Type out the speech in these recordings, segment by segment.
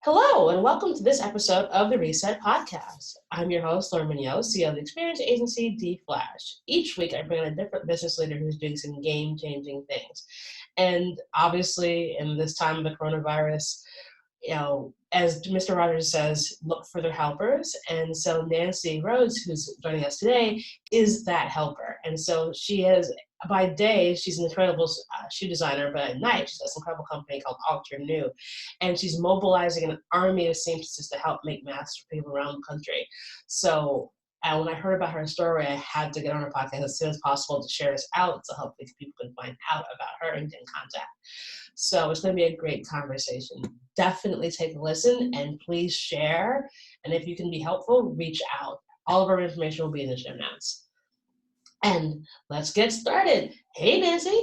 Hello, and welcome to this episode of the Reset Podcast. I'm your host, Laura Mignot, CEO of the experience agency D-Flash. Each week, I bring on a different business leader who's doing some game-changing things. And obviously, in this time of the coronavirus, as Mr. Rogers says, look for their helpers. And so Nancy Rhodes, who's joining us today, is that helper. And so she has, by day, she's an incredible shoe designer, but at night, she's got this incredible company called Alternew. And she's mobilizing an army of seamstresses to help make masks for people around the country. So when I heard about her story, I had to get on her podcast as soon as possible to share this out so hopefully people can find out about her and get in contact. So it's going to be a great conversation. Definitely take a listen and please share. And if you can be helpful, reach out. All of our information will be in the show notes. And let's get started. Hey, Nancy.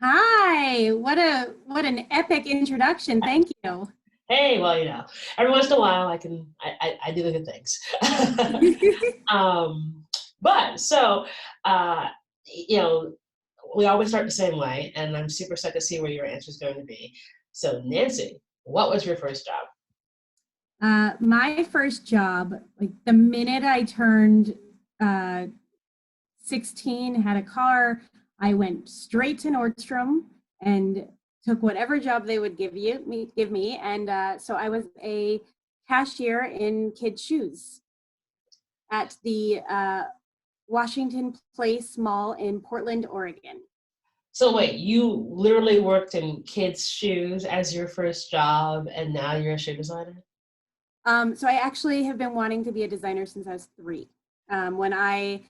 Hi. What an epic introduction. Thank you. Hey, well, every once in a while I do the good things. We always start the same way, and I'm super excited to see where your answer is going to be. So, Nancy, what was your first job? My first job, like the minute I turned 16, had a car, I went straight to Nordstrom and took whatever job they would give me. And so I was a cashier in kids' shoes at the Washington Place Mall in Portland, Oregon. So wait, you literally worked in kids' shoes as your first job, and now you're a shoe designer? So I actually have been wanting to be a designer since I was 3. When I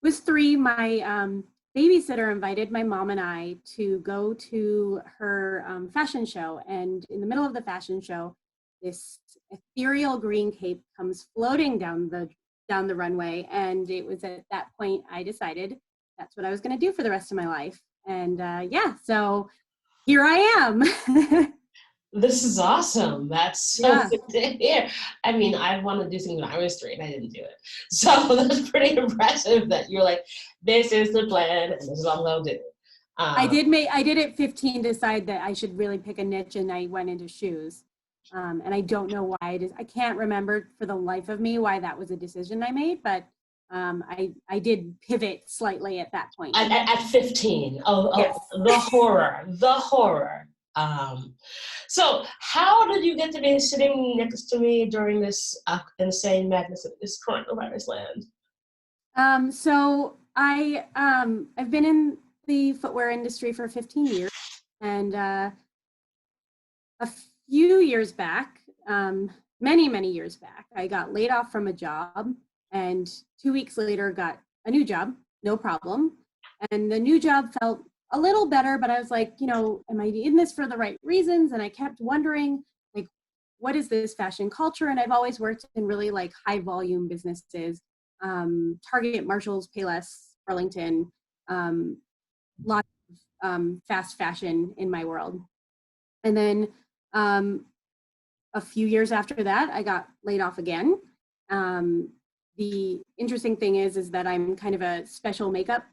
was 3, my babysitter invited my mom and I to go to her fashion show. And in the middle of the fashion show, this ethereal green cape comes floating down the runway. And it was at that point I decided that's what I was going to do for the rest of my life. And so here I am. This is awesome. That's so good to hear. I mean, I wanted to do something when I was 3 and I didn't do it. So that's pretty impressive that you're like, this is the plan and this is what I'm going to do. I did at 15 decide that I should really pick a niche, and I went into shoes. And I don't know why I can't remember for the life of me why that was a decision I made, but I did pivot slightly at that point. At 15. Yes. The horror. So how did you get to be sitting next to me during this insane madness of this coronavirus land? So I've been in the footwear industry for 15 years, and a few years back, many years back, I got laid off from a job, and 2 weeks later got a new job, no problem. And the new job felt a little better, but I was like, am I in this for the right reasons? And I kept wondering, like, what is this fashion culture? And I've always worked in really like high volume businesses, Target, Marshalls, Payless, Burlington, lots of fast fashion in my world. And then a few years after that, I got laid off again. The interesting thing is that I'm kind of a special makeup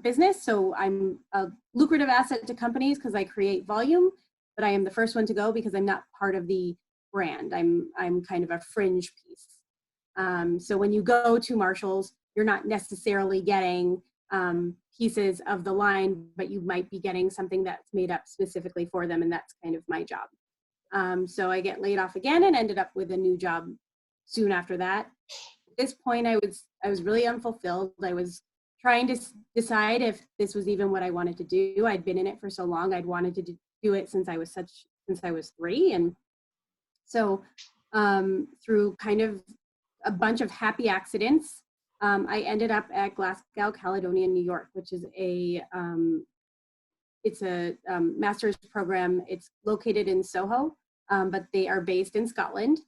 business. So I'm a lucrative asset to companies because I create volume, but I am the first one to go because I'm not part of the brand. I'm kind of a fringe piece. So when you go to Marshalls, you're not necessarily getting pieces of the line, but you might be getting something that's made up specifically for them. And that's kind of my job. So I get laid off again and ended up with a new job soon after that. At this point, I was really unfulfilled. I was trying to decide if this was even what I wanted to do. I'd been in it for so long. I'd wanted to do it since I was 3. And so through kind of a bunch of happy accidents, I ended up at Glasgow, Caledonia, New York, which is it's a master's program. It's located in Soho, but they are based in Scotland.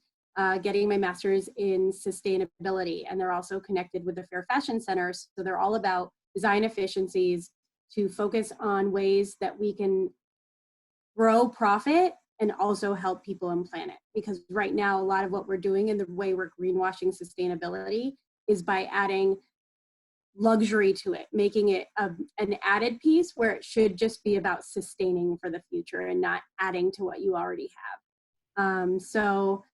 Getting my master's in sustainability, and they're also connected with the Fair Fashion Center. So they're all about design efficiencies to focus on ways that we can grow profit and also help people and planet. Because right now, a lot of what we're doing in the way we're greenwashing sustainability is by adding luxury to it, making it an added piece where it should just be about sustaining for the future and not adding to what you already have. So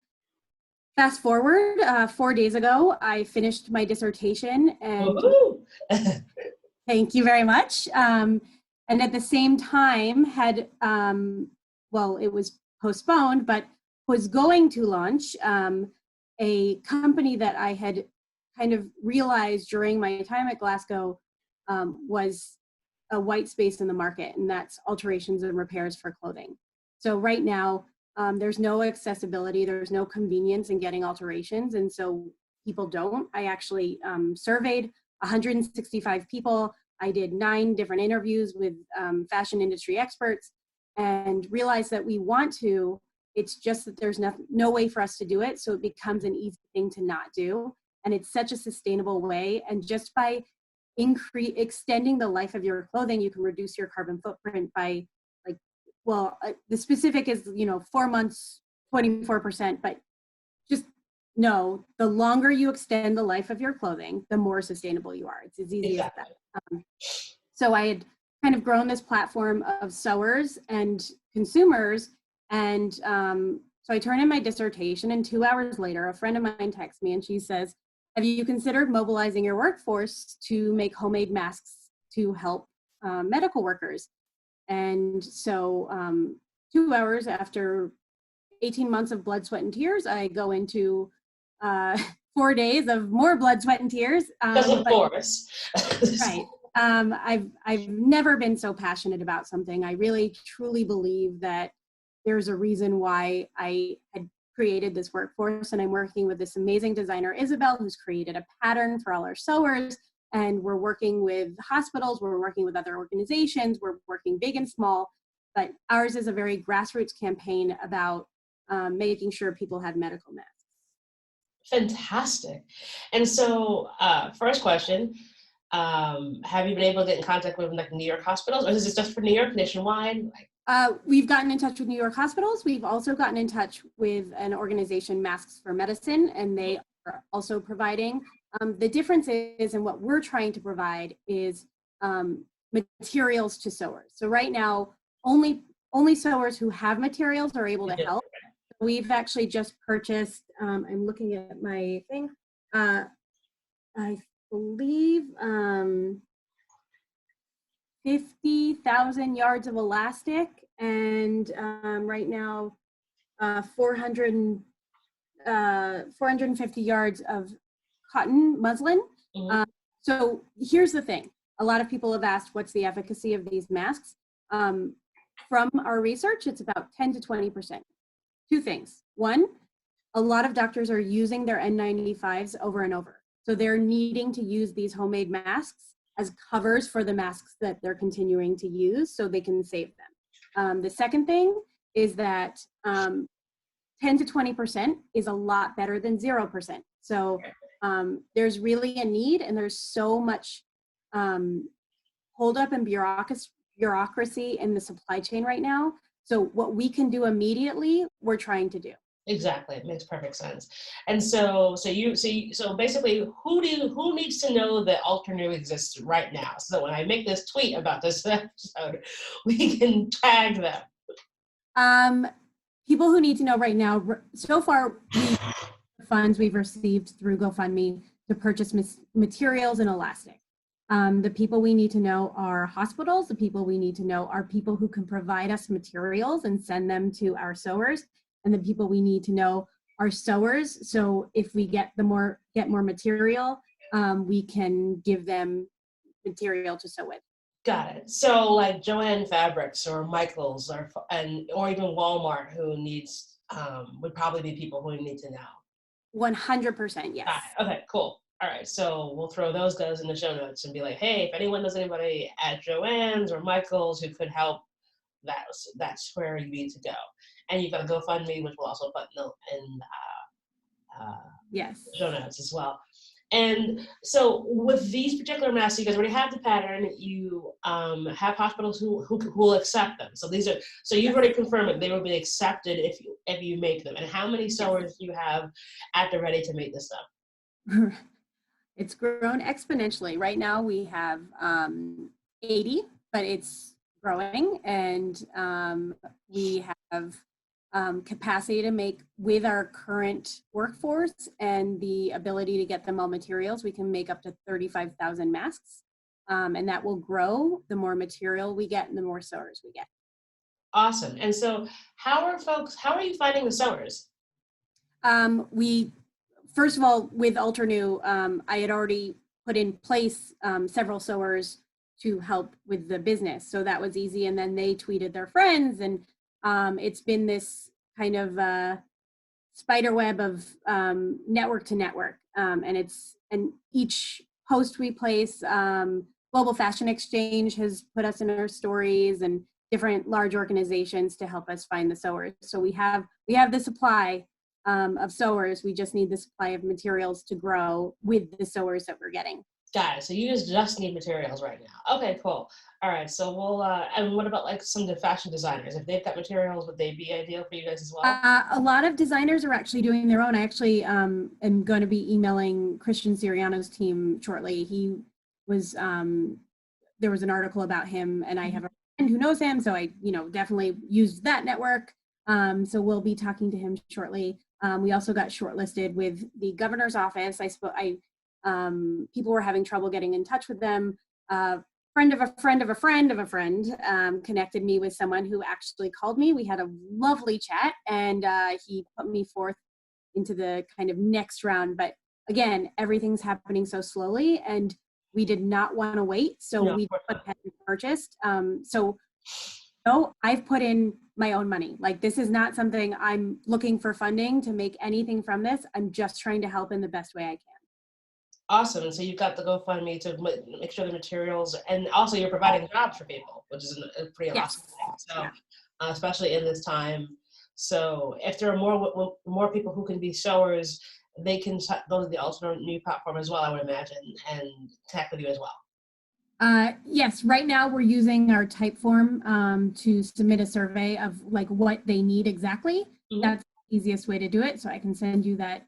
fast forward, 4 days ago, I finished my dissertation, and thank you very much. And at the same time had, well, it was postponed, but was going to launch a company that I had kind of realized during my time at Glasgow was a white space in the market, and that's alterations and repairs for clothing. So right now, there's no accessibility, there's no convenience in getting alterations, and so people don't. I actually surveyed 165 people. I did 9 different interviews with fashion industry experts and realized that we want to, it's just that there's no way for us to do it, so it becomes an easy thing to not do. And it's such a sustainable way, and just by extending the life of your clothing, you can reduce your carbon footprint by, like, well, the specific is, 4 months, 24%, but just know the longer you extend the life of your clothing, the more sustainable you are. It's as easy as that. So I had kind of grown this platform of sewers and consumers, and so I turned in my dissertation, and 2 hours later, a friend of mine texts me and she says, have you considered mobilizing your workforce to make homemade masks to help medical workers? And so 2 hours after 18 months of blood, sweat, and tears, I go into 4 days of more blood, sweat, and tears. Of course. Right. I've never been so passionate about something. I really, truly believe that there's a reason why I had created this workforce, and I'm working with this amazing designer, Isabel, who's created a pattern for all our sewers, and we're working with hospitals, we're working with other organizations, we're working big and small, but ours is a very grassroots campaign about making sure people have medical masks. Fantastic. And so, first question, have you been able to get in contact with like New York hospitals, or is this just for New York, nationwide? We've gotten in touch with New York hospitals. We've also gotten in touch with an organization, Masks for Medicine, and they are also providing. The difference is, and what we're trying to provide is materials to sewers. So right now, only sewers who have materials are able to help. We've actually just purchased, I'm looking at my thing, I believe 50,000 yards of elastic, and right now 450 yards of cotton muslin. Mm-hmm. So here's the thing. A lot of people have asked, what's the efficacy of these masks? From our research, it's about 10 to 20%. 2 things. 1, a lot of doctors are using their N95s over and over. So they're needing to use these homemade masks as covers for the masks that they're continuing to use so they can save them. The second thing is that 10 to 20% is a lot better than 0%. So there's really a need, and there's so much holdup and bureaucracy in the supply chain right now. So what we can do immediately, we're trying to do. Exactly, it makes perfect sense. And so basically, who needs to know that Alternew exists right now? So when I make this tweet about this episode, we can tag them. People who need to know right now. So far, the funds we've received through GoFundMe to purchase materials and elastic. The people we need to know are hospitals. The people we need to know are people who can provide us materials and send them to our sewers. And the people we need to know are sewers. So if we get more material, we can give them material to sew with. Got it. So like Joanne Fabrics or Michaels or even Walmart, who needs would probably be people who need to know. 100%, yes. Okay, cool. All right, so we'll throw those guys in the show notes and be like, hey, if anyone knows anybody at Joanne's or Michael's who could help, that's where you need to go. And you've got a GoFundMe, which we'll also put in yes, show notes as well. And so with these particular masks, you guys already have the pattern. You have hospitals who will accept them. So you've already confirmed that they will be accepted if you make them. And how many sewers do you have at the ready to make this stuff? It's grown exponentially. Right now we have 80, but it's growing, and we have capacity to make with our current workforce and the ability to get them all materials. We can make up to 35,000 masks, and that will grow the more material we get and the more sewers we get. Awesome. And so how are you finding the sewers? We, first of all, with Alternew, I had already put in place several sewers to help with the business. So that was easy. And then they tweeted their friends, and it's been this kind of spider web of network to network. And each post we place, Global Fashion Exchange has put us in our stories, and different large organizations to help us find the sewers. So we have the supply of sewers. We just need the supply of materials to grow with the sewers that we're getting. Got it. So you just need materials right now. Okay, cool. All right. So we'll and what about like some of the fashion designers? If they've got materials, would they be ideal for you guys as well? A lot of designers are actually doing their own. I actually am going to be emailing Christian Siriano's team shortly. He was there was an article about him, and I have a friend who knows him, so I definitely used that network. So we'll be talking to him shortly. We also got shortlisted with the governor's office. People were having trouble getting in touch with them. Friend of a friend of a friend of a friend connected me with someone who actually called me. We had a lovely chat, and he put me forth into the kind of next round. But again, everything's happening so slowly, and we did not want to wait. So No, we purchased. No, I've put in my own money. Like, this is not something I'm looking for funding to make anything from this. I'm just trying to help in the best way I can. awesome. And so you've got the GoFundMe to make sure the materials, and also you're providing jobs for people, which is a pretty Yes. awesome thing. So, Yeah. Especially in this time. So if there are more people who can be sewers, they can go to the Alternew platform as well, I would imagine, and connect with you as well. Yes, right now we're using our type form to submit a survey of like what they need exactly. Mhm. That's the easiest way to do it. So I can send you that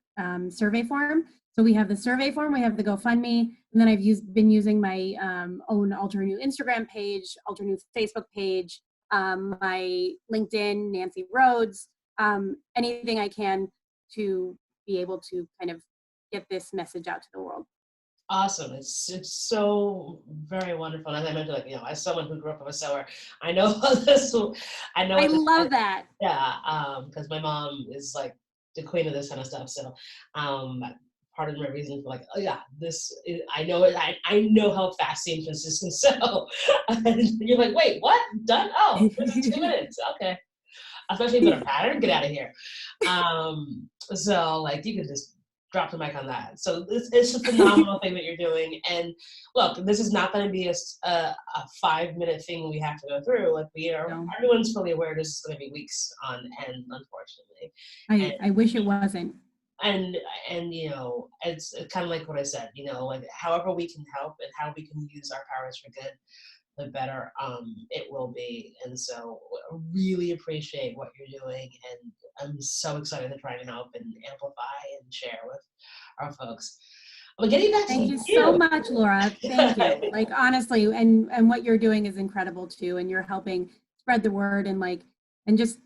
survey form. So we have the survey form, we have the GoFundMe, and then I've been using my own Alternew Instagram page, Alternew Facebook page, my LinkedIn, Nancy Rhodes, anything I can to be able to kind of get this message out to the world. Awesome. It's so very wonderful. And as I mentioned, like, as someone who grew up with a sewer, I know this. I know I what this. love that. Yeah. Because my mom is like the queen of this kind of stuff. So, part of my reason for like, oh yeah, I know it. I know how fast seamstresses can sew. And you're like, wait, what? Done? Oh, this is 2 minutes. Okay. Especially if it's a pattern, get out of here. So like you can just drop the mic on that. So it's a phenomenal thing that you're doing. And look, this is not going to be a 5-minute thing we have to go through. Like No. everyone's fully aware this is going to be weeks on end, unfortunately. I wish it wasn't. And it's kind of like what I said, like however we can help and how we can use our powers for good, the better it will be. And so I really appreciate what you're doing, and I'm so excited to try and help and amplify and share with our folks. I'm getting back to Thank you so much, Laura. Thank you. Like, honestly, and what you're doing is incredible too. And you're helping spread the word and just,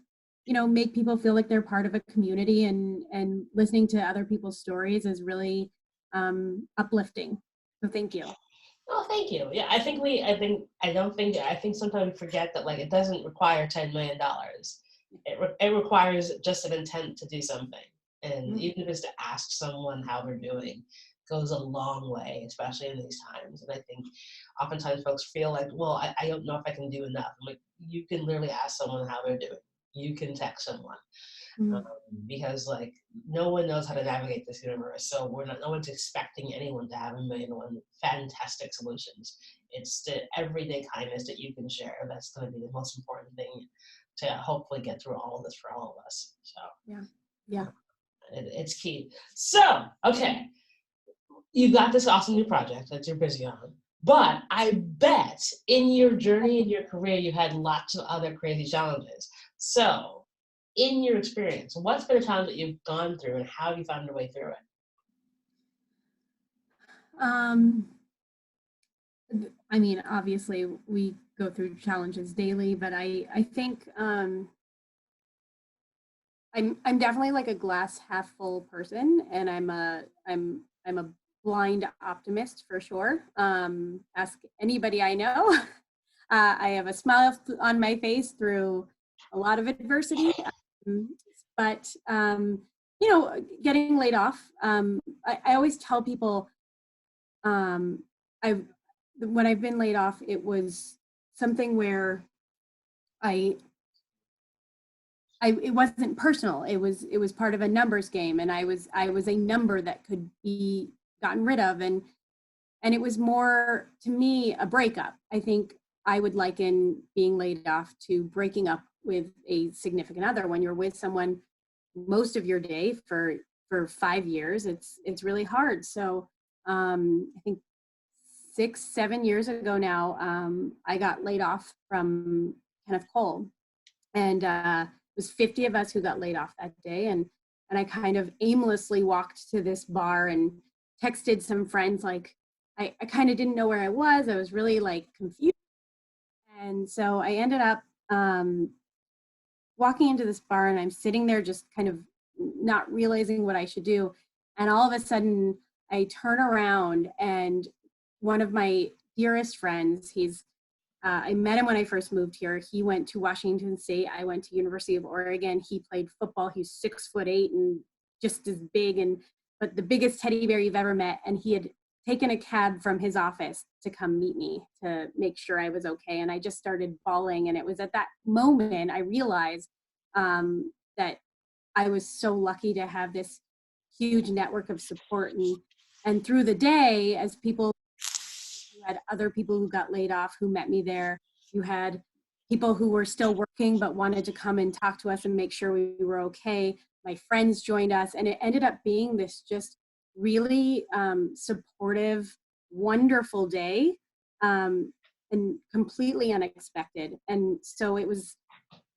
make people feel like they're part of a community, and listening to other people's stories is really uplifting. So thank you. Oh, thank you. Yeah, I think sometimes we forget that like it doesn't require $10 million. It requires just an intent to do something. And even if it's to ask someone how they're doing goes a long way, especially in these times. And I think oftentimes folks feel like, well, I don't know if I can do enough. I'm like, you can literally ask someone how they're doing. You can text someone. Um, because like no one knows how to navigate this universe, so no one's expecting anyone to have a million and one fantastic solutions. It's the everyday kindness that you can share that's going to be the most important thing to hopefully get through all of this for all of us. So yeah it's key. So okay, you've got this awesome new project that you're busy on, but I bet in your journey in your career you had lots of other crazy challenges. So in your experience, what's been a challenge that you've gone through, and how have you found your way through it? I mean, obviously we go through challenges daily, but I think I'm definitely like a glass half full person, and I'm a blind optimist for sure. Ask anybody I know. I have a smile on my face through a lot of adversity, um, but you know, getting laid off. I always tell people, I when I've been laid off, it was something where I it wasn't personal. It was part of a numbers game, and I was a number that could be gotten rid of, and it was more to me a breakup. I think I would liken being laid off to breaking up with a significant other. When you're with someone most of your day for 5 years, it's really hard. So I think 6 7 years ago now, I got laid off from Kenneth Cole, and it was 50 of us who got laid off that day, and I kind of aimlessly walked to this bar and texted some friends, like I kind of didn't know where I was really like confused, and so I ended up walking into this bar, and I'm sitting there just kind of not realizing what I should do, and all of a sudden I turn around, and one of my dearest friends, I met him when I first moved here. He went to Washington State. I went to University of Oregon. He played football. He's 6'8" and just as big, and but the biggest teddy bear you've ever met. And he had taken a cab from his office to come meet me to make sure I was okay. And I just started bawling. And it was at that moment I realized that I was so lucky to have this huge network of support. And through the day, as people, you had other people who got laid off who met me there. You had people who were still working but wanted to come and talk to us and make sure we were okay. My friends joined us, and it ended up being this just really supportive, wonderful day, and completely unexpected. And so it was,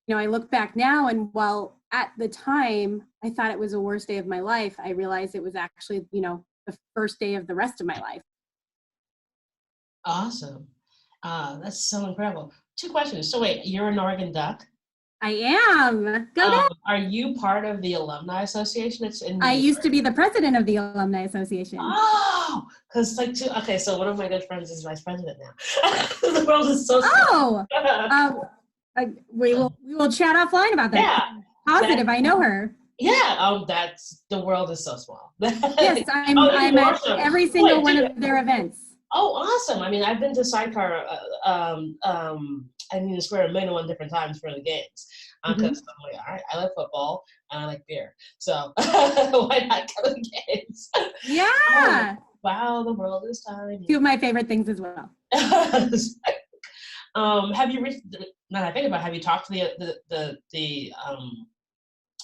you know, I look back now, and while at the time I thought it was the worst day of my life, I realized it was actually, you know, the first day of the rest of my life. Awesome. That's so incredible. Two questions. So wait, you're an Oregon Duck. I am. Go Ducks. Are you part of the Alumni Association? It's in New I York. used to be the president of the Alumni Association. Oh, because like okay, so one of my good friends is vice president now. The world is so small. We will chat offline about that. Yeah. Positive, I know her. Yeah. That's the world is so small. Yes, I'm at every single one of their events. Oh, awesome. I mean, I've been to Sidecar, Union Square a million and one different times for the games. Because I'm like, all right, I like football and I like beer. So why not go to the games? Yeah. Wow, the world is tiny. Two of my favorite things as well. Have you now that I think about it, have you talked to the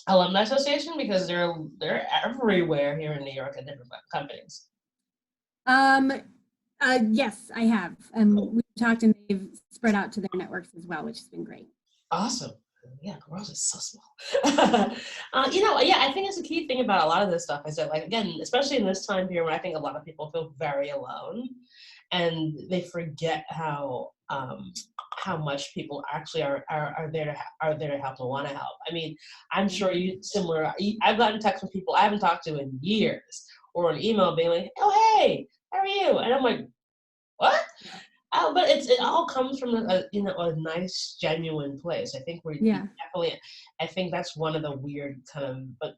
Alumni Association? Because they're everywhere here in New York at different companies. Yes, I have. Cool. We've talked, and they've spread out to their networks as well, which has been great. Awesome. Yeah, the world is so small. You know, yeah, I think it's a key thing about a lot of this stuff is that, like, again, especially in this time period, when I think a lot of people feel very alone, and they forget how much people actually are there to help and want to help. I mean, I'm sure you similar. I've gotten texts from people I haven't talked to in years, or an email being like, "Oh, hey, how are you?" And I'm like, "What?" But it all comes from a nice, genuine place. I think definitely. I think that's one of the weird kind of but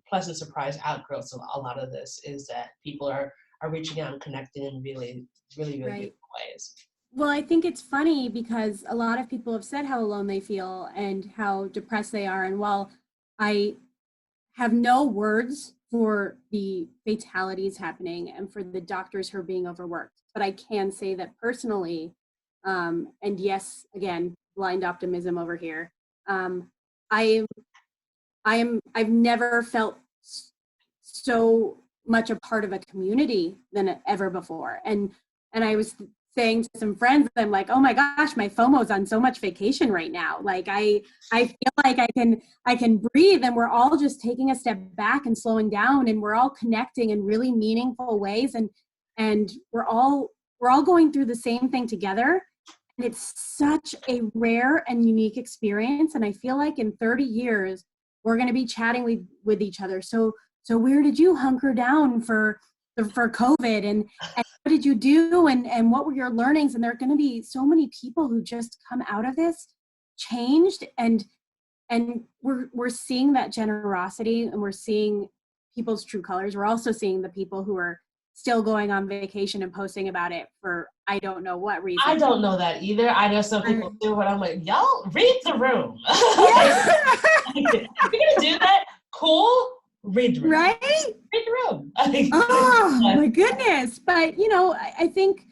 pleasant surprise outgrowths of a lot of this is that people are reaching out and connecting in really beautiful ways. Well, I think it's funny because a lot of people have said how alone they feel and how depressed they are. And while I have no words for the fatalities happening and for the doctors who are being overworked, but I can say that personally, and yes, again, blind optimism over here. I've never felt so much a part of a community than ever before. And I was saying to some friends, I'm like, oh my gosh, my FOMO's on so much vacation right now. Like I feel like I can breathe, and we're all just taking a step back and slowing down, and we're all connecting in really meaningful ways, and we're all going through the same thing together. And it's such a rare and unique experience. And I feel like in 30 years, we're going to be chatting with each other. So where did you hunker down for COVID, and what did you do, and what were your learnings? And there are going to be so many people who just come out of this changed, and we're seeing that generosity, and we're seeing people's true colors. We're also seeing the people who are still going on vacation and posting about it for I don't know what reason. I don't know that either. I know some people do, but I'm like, y'all read the room. Yeah. If you're gonna do that, cool. Read the room. Right? Read the room. Oh my goodness. But I think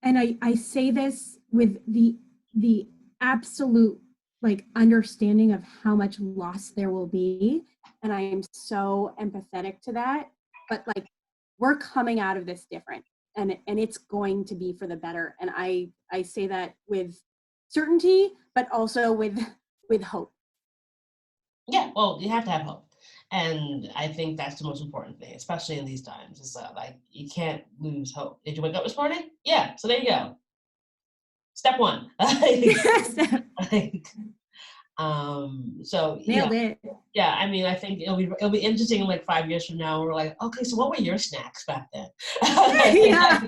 and I say this with the absolute like understanding of how much loss there will be, and I am so empathetic to that, but like we're coming out of this different, and it's going to be for the better, and I say that with certainty, but also with hope. Yeah, well, you have to have hope. And I think that's the most important thing, especially in these times. It's like you can't lose hope. Did you wake up this morning? Yeah, so there you go. Step one. So Nailed it. yeah, I mean, I think it'll be interesting in like 5 years from now. We're like, okay, so what were your snacks back then? Yeah.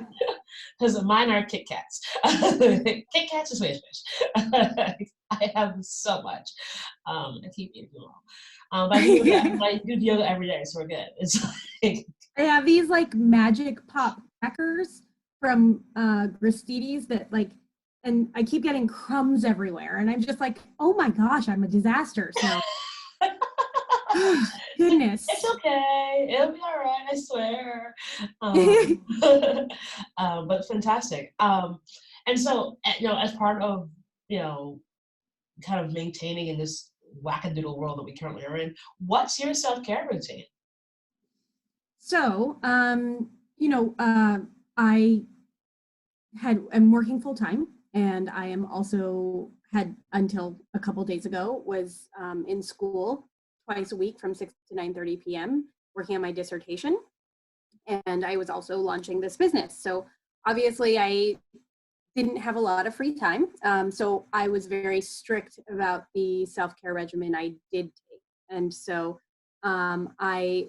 Because mine are Kit Kats. Kit Kats is Swiss fish. I have so much. I keep eating them all. But I do yoga every day, so we're good. It's like I have these like magic pop crackers from Gristedes that like, and I keep getting crumbs everywhere, and I'm just like, oh my gosh, I'm a disaster. So goodness. It's okay. It'll be all right, I swear. But fantastic. And so, as part of, kind of maintaining in this wackadoodle world that we currently are in, what's your self-care routine? So, I'm working full time, and I am also had until a couple days ago was in school twice a week from 6 to 9:30 p.m. working on my dissertation, and I was also launching this business. So obviously, I didn't have a lot of free time, so I was very strict about the self-care regimen I did take, and so I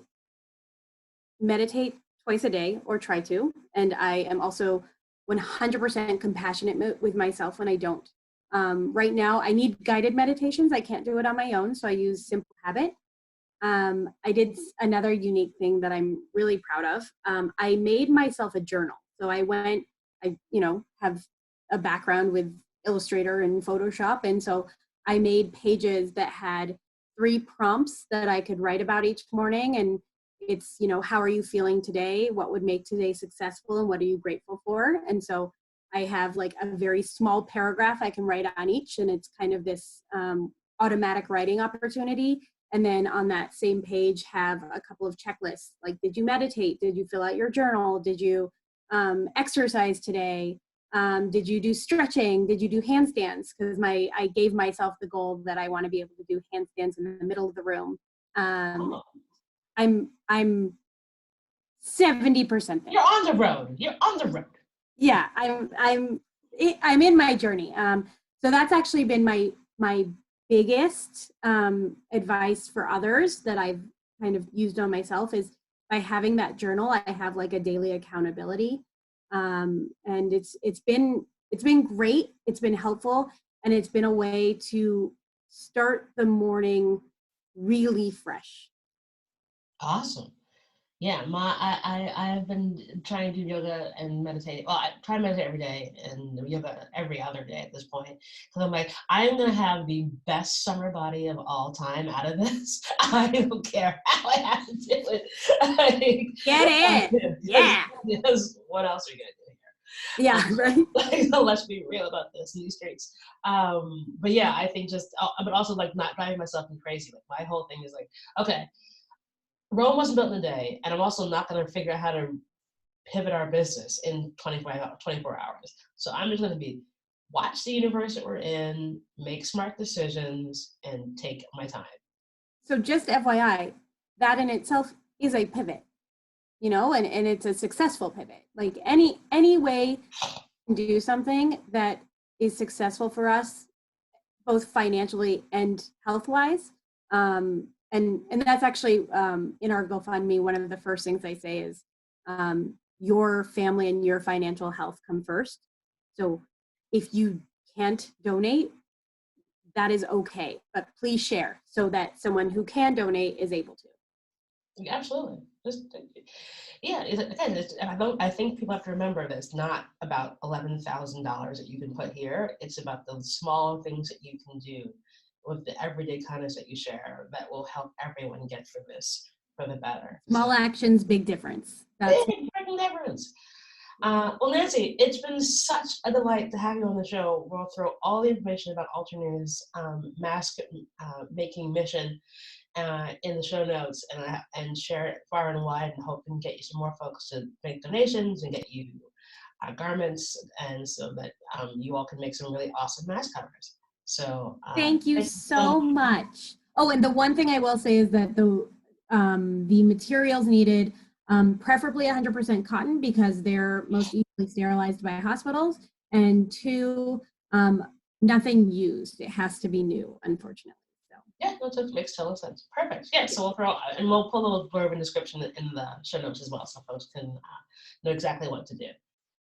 meditate twice a day, or try to, and I am also 100% compassionate with myself when I don't. Right now, I need guided meditations. I can't do it on my own, so I use Simple Habit. I did another unique thing that I'm really proud of. I made myself a journal. So I have a background with Illustrator and Photoshop, and so I made pages that had 3 prompts that I could write about each morning, and it's, how are you feeling today? What would make today successful, and what are you grateful for? And so I have like a very small paragraph I can write on each, and it's kind of this automatic writing opportunity. And then on that same page have a couple of checklists, like, did you meditate? Did you fill out your journal? Did you exercise today? Did you do stretching? Did you do handstands? Because I gave myself the goal that I want to be able to do handstands in the middle of the room. I'm 70% there. You're on the road. You're on the road. Yeah, I'm in my journey. So that's actually been my biggest advice for others that I've kind of used on myself, is by having that journal, I have like a daily accountability. And it's been great. It's been helpful, and it's been a way to start the morning really fresh. Awesome. Yeah, I've been trying to do yoga and meditate. Well, I try to meditate every day and yoga every other day at this point. Because I'm like, I'm gonna have the best summer body of all time out of this. I don't care how I have to do it. Get it? Yeah. Because what else are you gonna do here? Yeah, right. Let's be real about this in these streets. But yeah, I think but also like not driving myself crazy. Like my whole thing is like, okay, Rome wasn't built in a day, and I'm also not going to figure out how to pivot our business in 24 hours. So I'm just going to watch the universe that we're in, make smart decisions, and take my time. So just FYI, that in itself is a pivot, and it's a successful pivot. Like any way to do something that is successful for us, both financially and health-wise. And that's actually in our GoFundMe, one of the first things I say is your family and your financial health come first. So if you can't donate, that is okay, but please share so that someone who can donate is able to. Yeah, absolutely. Yeah, again, I think people have to remember that it's not about $11,000 that you can put here. It's about the small things that you can do with the everyday kindness that you share that will help everyone get through this for the better. So, Small actions, big difference. That's big freaking difference. Well, Nancy, it's been such a delight to have you on the show. We'll throw all the information about Alternew's mask making mission in the show notes and share it far and wide, and hope we can get you some more folks to make donations and get you garments, and so that you all can make some really awesome mask covers. So Thank you thank you so so much. much. Oh, and the one thing I will say is that the materials needed, preferably 100% cotton because they're most easily sterilized by hospitals, and two, nothing used. It has to be new, unfortunately. So Yeah, no, that makes total sense. Perfect. Yeah, so we'll throw, and we'll put a little blurb and description in the show notes as well, so folks can know exactly what to do.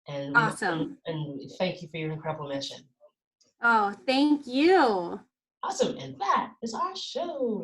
And awesome. and thank you for your incredible mission. Oh, thank you. Awesome, and that is our show.